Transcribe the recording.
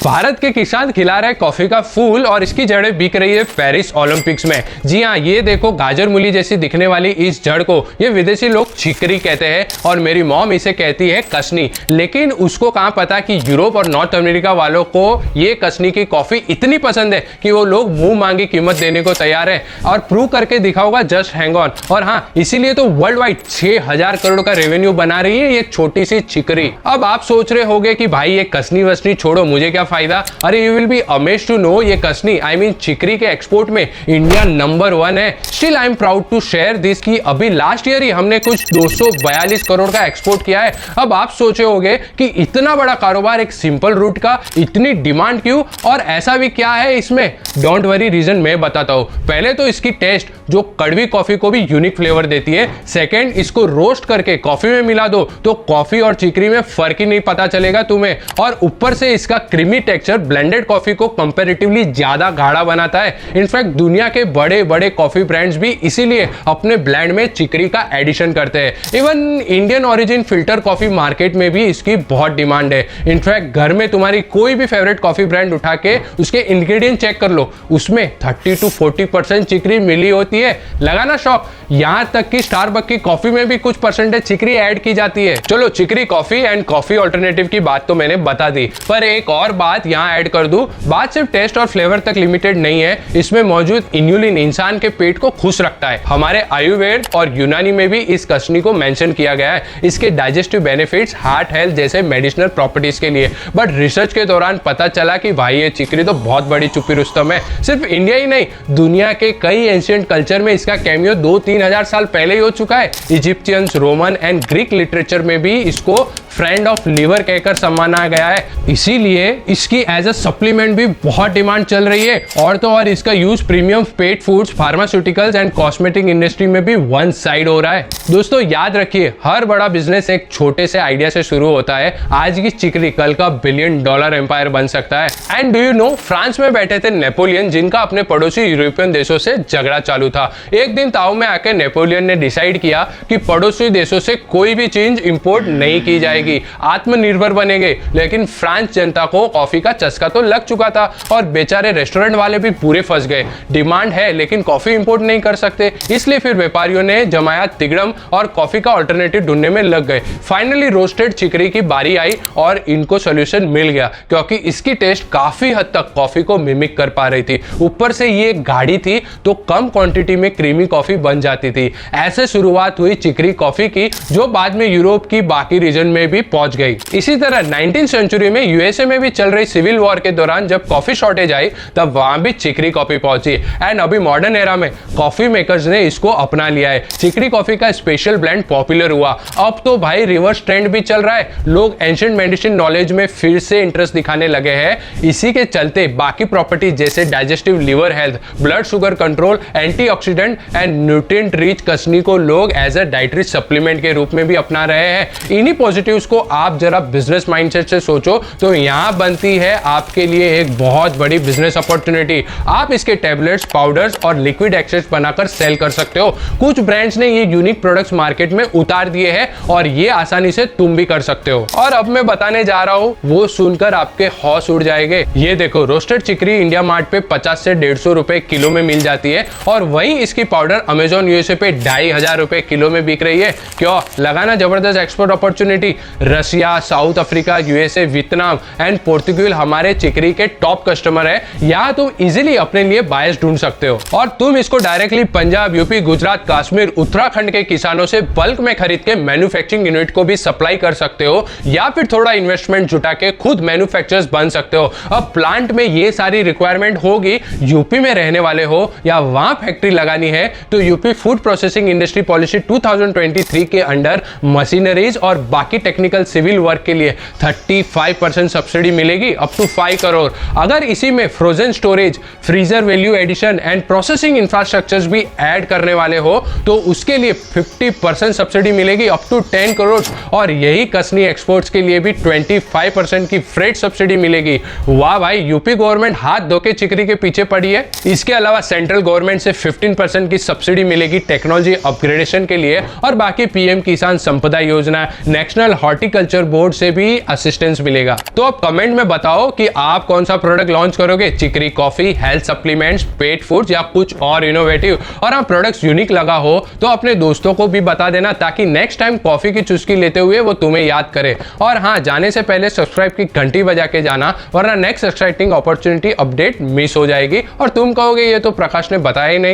भारत के किसान खिला रहे कॉफी का फूल और इसकी जड़ें बिक रही है पेरिस ओलंपिक्स में। जी हाँ, ये देखो गाजर मूली जैसी दिखने वाली इस जड़ को ये विदेशी लोग चिकरी कहते हैं और मेरी मॉम इसे कहती है कसनी। लेकिन उसको कहाँ पता कि यूरोप और नॉर्थ अमेरिका वालों को ये कसनी की कॉफी इतनी पसंद है कि वो लोग मुंह मांगी कीमत देने को तैयार है और प्रूव करके दिखाऊंगा, जस्ट हैंग ऑन। और हाँ, इसीलिए तो वर्ल्ड वाइड 6000 करोड़ का रेवेन्यू बना रही है ये छोटी सी चिकरी। अब आप सोच रहे होंगे कि भाई ये कसनी वसनी छोड़ो, मुझे क्या फायदा। अरे you will be amazed to know ये कसनी आई मीन चिकरी के एक्सपोर्ट में इंडिया नंबर 1 है। Still I am proud to share this कि अभी लास्ट ईयर ही हमने कुछ 242 करोड़ का एक्सपोर्ट किया है। अब आप सोचे होंगे कि इतना बड़ा कारोबार एक सिंपल रूट का इतनी डिमांड क्यों और ऐसा भी क्या है इसमें। डोंट वरी, रीजन मैं बताता हूं। पहले तो इसकी टेस्ट जो कड़वी कॉफी को भी यूनिक फ्लेवर देती है। सेकंड, इसको रोस्ट करके कॉफी में मिला दो तो कॉफी और चिकरी में फर्क ही नहीं पता चलेगा तुम्हें। और ऊपर से इसका क्रीमी टेक्सचर ब्लेंडेड कॉफी को कंपैरेटिवली ज्यादा गाढ़ा बनाता है। इनफैक्ट दुनिया के बड़े बड़े कॉफी ब्रांड्स भी इसीलिए अपने ब्लेंड में चिकरी का एडिशन करते हैं। Even Indian origin filter coffee market में भी इसकी बहुत डिमांड है। इनफैक्ट घर में तुम्हारी कोई भी फेवरेट कॉफी ब्रांड उठा के उसके इंग्रेडिएंट चेक कर लो, उसमें 30 to 40% चिकरी मिली होती है। लगाना शौक। यहां तक कि स्टारबक्स की कॉफी में भी कुछ परसेंटेज चिकरी ऐड की जाती है। चलो, चिकरी कॉफी एंड कॉफी ऑल्टरनेटिव की बात तो मैंने बता दी, पर एक और बात यहां ऐड कर दूं। बात सिर्फ टेस्ट और फ्लेवर तक लिमिटेड नहीं है। इसमें मौजूद इन्युलिन इंसान के पेट को खुश रखता है। हमारे आयुर्वेद और यूनानी में भी इस कसनी को मेंशन किया गया है, इसके डाइजेस्टिव बेनिफिट्स, हार्ट हेल्थ जैसे मेडिसिनल प्रॉपर्टीज के लिए। बट रिसर्च के दौरान पता चला कि भाई ये चिकरी तो बहुत बड़ी चुप्पी रुस्तम है। सिर्फ इंडिया ही नहीं, दुनिया के कई एंशिएंट कल्चर में इसका कैमियो 2-3 हजार साल पहले ही हो चुका है। Egyptians, Roman and Greek literature में भी इसको फ्रेंड ऑफ लिवर कहकर सम्माना गया है। इसीलिए इसकी एज अ सप्लीमेंट भी बहुत डिमांड चल रही है। और तो और इसका use premium pet foods, pharmaceuticals and cosmetic industry में भी वन साइड हो रहा है। दोस्तों याद रखिए, हर बड़ा बिजनेस एक छोटे से आइडिया से शुरू होता है। आज की चिकरी कल का $1 बिलियन एम्पायर बन सकता है। And do you know, France में बैठे थे नेपोलियन, जिनका अपने पड़ोसी यूरोपियन देशों से झगड़ा चालू था। एक दिन ताऊ में आके नेपोलियन ने डिसाइड किया कि पड़ोसी देशों से कोई भी चीज इंपोर्ट नहीं की जाएगी, आत्मनिर्भर बनेंगे। लेकिन फ्रांस जनता को कॉफी का चस्का तो लग चुका था और बेचारे रेस्टोरेंट वाले भी पूरे फंस गए। डिमांड है लेकिन कॉफी इंपोर्ट नहीं कर सकते, इसलिए फिर व्यापारियों ने जमाया तिगड़म और कॉफी का अल्टरनेटिव ढूंढने में लग गए। फाइनली रोस्टेड चिकरी की बारी आई और इनको सोल्यूशन मिल गया, क्योंकि इसकी टेस्ट काफी हद तक कॉफी को मिमिक कर पा रही थी। ऊपर से ये गाढ़ी थी तो कम क्वांटिटी में क्रीमी कॉफी बन जाती थी। ऐसे शुरुआत हुई चिकरी कॉफी की, जो बाद में यूरोप की बाकी रीजन में भी पहुंच गई। इसी तरह 19th सेंचुरी में यूएसए में भी चल रही सिविल वॉर के दौरान जब कॉफी शॉर्टेज आई तब वहां भी चिकरी कॉफी पहुंची। एंड अभी मॉडर्न एरा में कॉफी मेकर्स ने इसको अपना लिया है। चिकरी कॉफी का स्पेशल ब्लेंड पॉपुलर हुआ। अब तो भाई रिवर्स ट्रेंड भी चल रहा है, लोग एंशिएंट मेडिसिन नॉलेज में फिर से इंटरेस्ट दिखाने लगे हैं। इसी के चलते बाकी प्रॉपर्टीज जैसे digestive, liver health, blood sugar control, antioxidant and nutrient rich कसनी को लोग एज अ डाइटरी सप्लीमेंट के रूप में भी अपना रहे हैं। इन्हीं पॉजिटिव्स को आप जरा बिजनेस माइंडसेट से सोचो तो यहां बनती है आपके लिए एक बहुत बड़ी बिजनेस अपॉर्चुनिटी। आप इसके टैबलेट्स, पाउडर्स और लिक्विड एक्सट्रैक्ट्स बनाकर सेल कर सकते हो। कुछ ब्रांड्स ने ये यूनिक प्रोडक्ट्स मार्केट में उतार दिए हैं और ये आसानी से तुम भी कर सकते हो। और अब मैं बताने जा रहा हूं, वो सुनकर आपके होश उड़ जाएंगे। ये देखो, रोस्टेड चिकरी इंडिया मार्ट पे 50 से 150 रुपए किलो में मिल जाती है और वहीं इसकी पाउडर अमेजॉन यूएसए पे 2500 रुपए किलो में बिक रही है। क्यों? लगाना जबरदस्त export opportunity. Russia, south Africa, USA, Vietnam and Portugal हमारे चिकरी के टॉप कस्टमर है। यहाँ तुम इजीली अपने लिए बायस ढूंढ सकते हो और तुम इसको डायरेक्टली पंजाब, यूपी, गुजरात, कश्मीर, उत्तराखंड के किसानों से बल्क में खरीद के मैन्युफैक्चरिंग यूनिट को भी सप्लाई कर सकते हो, या फिर थोड़ा इन्वेस्टमेंट जुटा के खुद मैन्युफैक्चरर्स बन सकते हो। अब प्लांट में ये सारी रिक्वायरमेंट होगी, यूपी में रहने वाले हो या वहां फैक्ट्री लगानी है तो UP food processing industry policy 2023 के अंडर मशीनरीज और बाकी टेक्निकल सिविल वर्क के लिए 35% सब्सिडी मिलेगी, अप टू 5 करोड़। अगर इसी में frozen storage, freezer value addition and processing infrastructures भी ऐड करने वाले हो तो उसके लिए 50% सब्सिडी मिलेगी, अप टू 10 करोड़। और यही कसनी एक्सपोर्ट्स के लिए भी 25% की फ्रेट सब्सिडी मिलेगी। वाह भाई, यूपी गवर्नमेंट हाथ धो के चिकरी के पीछे पड़ी है। इसके अलावा सेंट्रल गवर्नमेंट से 15% की सब्सिडी मिलेगी टेक्नोलॉजी अपग्रेडेशन के लिए और बाकी पीएम किसान संपदा योजना, नेशनल हॉर्टिकल्चर बोर्ड से भी असिस्टेंस मिलेगा। तो अब कमेंट में बताओ कि आप कौन सा प्रोडक्ट लॉन्च करोगे, चिकरी कॉफी, हेल्थ सप्लीमेंट्स, पेट फूड्स या कुछ और इनोवेटिव। और हाँ, प्रोडक्ट्स यूनिक लगा हो तो अपने दोस्तों को भी बता देना, ताकि नेक्स्ट टाइम कॉफी की चुस्की लेते हुए वो तुम्हें याद करे। और हाँ, जाने से पहले सब्सक्राइब की घंटी बजा के जाना, वरना next exciting opportunity update miss हो जाएगी और तुम कहोगे ये तो प्रकाश ने बताया ही नहीं।